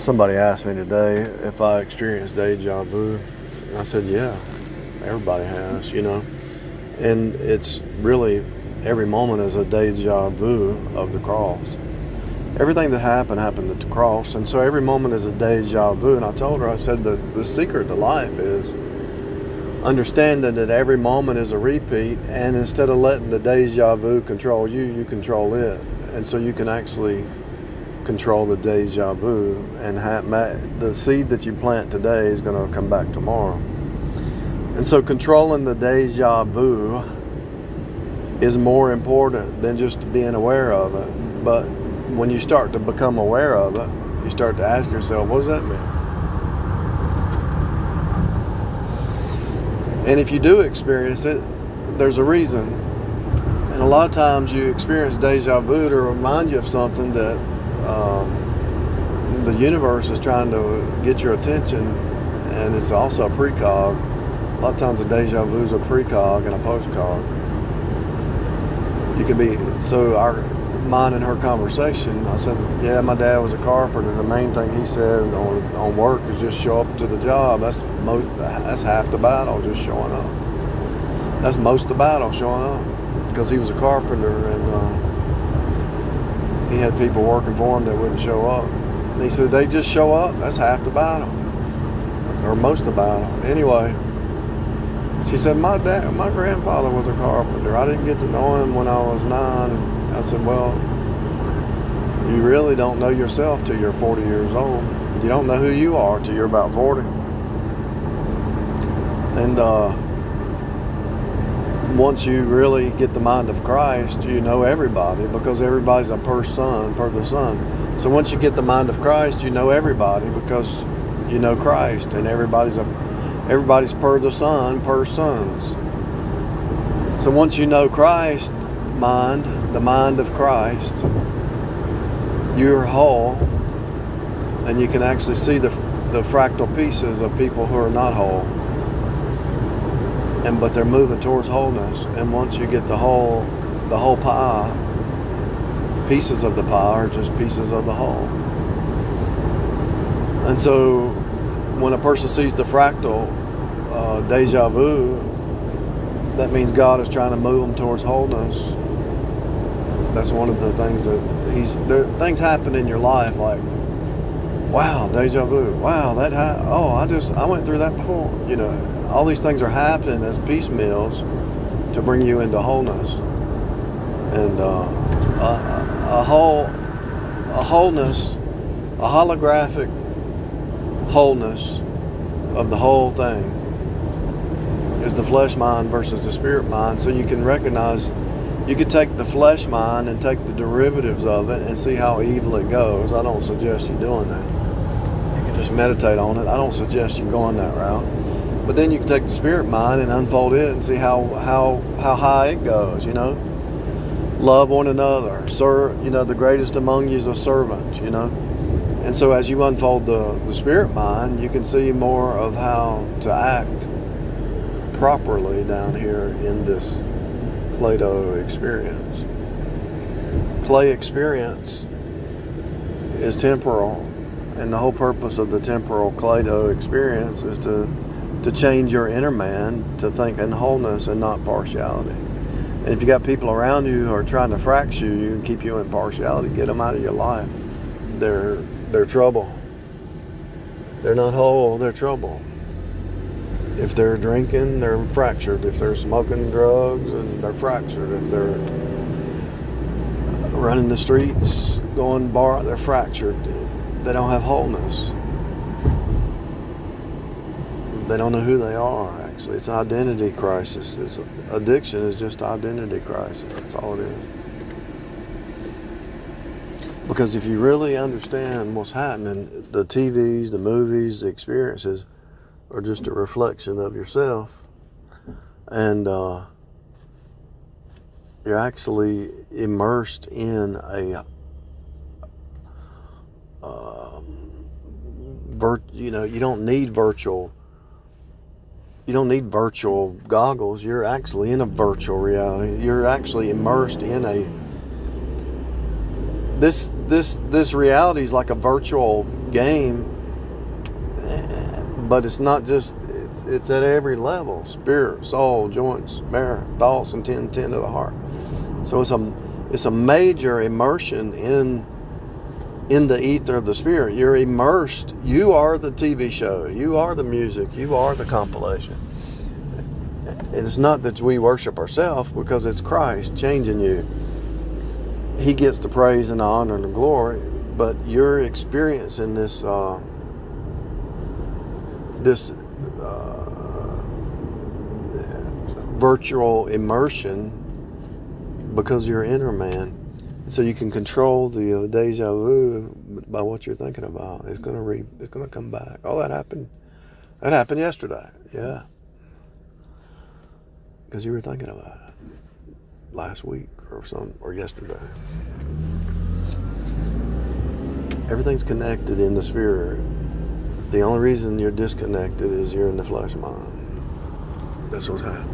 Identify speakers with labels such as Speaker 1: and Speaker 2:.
Speaker 1: Somebody asked me today if I experienced deja vu. And I said, yeah, everybody has, you know. And it's really, every moment is a deja vu of the cross. Everything that happened at the cross. And so every moment is a deja vu. And I told her, I said, the secret to life is understanding that every moment is a repeat. And instead of letting the deja vu control you, you control it. And so you can actually control the deja vu, and the seed that you plant today is going to come back tomorrow. And so controlling the deja vu is more important than just being aware of it. But when you start to become aware of it, you start to ask yourself, what does that mean? And if you do experience it, there's a reason. And a lot of times you experience deja vu to remind you of something that the universe is trying to get your attention, and it's also a precog. A lot of times a deja vu is a precog and a postcog. You could be, so mine and her conversation, I said, yeah, my dad was a carpenter. The main thing he said on work is just show up to the job. That's half the battle, just showing up. That's most of the battle, showing up. Because he was a carpenter, and he had people working for him that wouldn't show up. And he said, they just show up, that's half the battle. Or most of the battle. Anyway, she said, my grandfather was a carpenter. I didn't get to know him when I was 9. And I said, well, you really don't know yourself till you're 40 years old. You don't know who you are till you're about 40. And once you really get the mind of Christ, you know everybody, because everybody's a per the Son. So once you get the mind of Christ, you know everybody because you know Christ, and everybody's per the Son, per sons. So once you know Christ mind, the mind of Christ, you're whole, and you can actually see the fractal pieces of people who are not whole. But they're moving towards wholeness. And once you get the whole pie, pieces of the pie are just pieces of the whole. And so when a person sees the fractal deja vu, that means God is trying to move them towards wholeness. That's one of the things that things happen in your life like, wow, deja vu. Wow, I went through that before. You know, all these things are happening as piecemeals to bring you into wholeness. And a wholeness, a holographic wholeness of the whole thing is the flesh mind versus the spirit mind. So you can recognize, you could take the flesh mind and take the derivatives of it and see how evil it goes. I don't suggest you doing that. You can just meditate on it. I don't suggest you going that route. But then you can take the spirit mind and unfold it and see how high it goes, you know. Love one another. You know, the greatest among you is a servant, you know. And so as you unfold the spirit mind, you can see more of how to act properly down here in this Play-Doh experience. Play experience is temporal, and the whole purpose of the temporal Play-Doh experience is to change your inner man to think in wholeness and not partiality. And if you got people around you who are trying to fracture you and keep you in partiality, get them out of your life. They're trouble. They're not whole, they're trouble. If they're drinking, they're fractured. If they're smoking drugs, and they're fractured. If they're running the streets, going bar, they're fractured. They don't have wholeness. They don't know who they are, actually. It's an identity crisis. Addiction is just identity crisis. That's all it is. Because if you really understand what's happening, the TVs, the movies, the experiences are just a reflection of yourself. And you're actually immersed in a you don't need virtual goggles. You're actually in a virtual reality. You're actually immersed in this reality is like a virtual game, but it's not just, it's at every level: spirit, soul, joints, marrow, thoughts, and intent of the heart. So it's a major immersion in the ether of the spirit. You're immersed. You are the TV show. You are the music. You are the compilation. It's not that we worship ourselves, because it's Christ changing you. He gets the praise and the honor and the glory, but you're experiencing this virtual immersion because you're inner man. So you can control the deja vu by what you're thinking about. It's gonna come back. Oh, that happened yesterday. Yeah, because you were thinking about it last week or yesterday. Everything's connected in the spirit. The only reason you're disconnected is you're in the flesh mind. That's what's happening.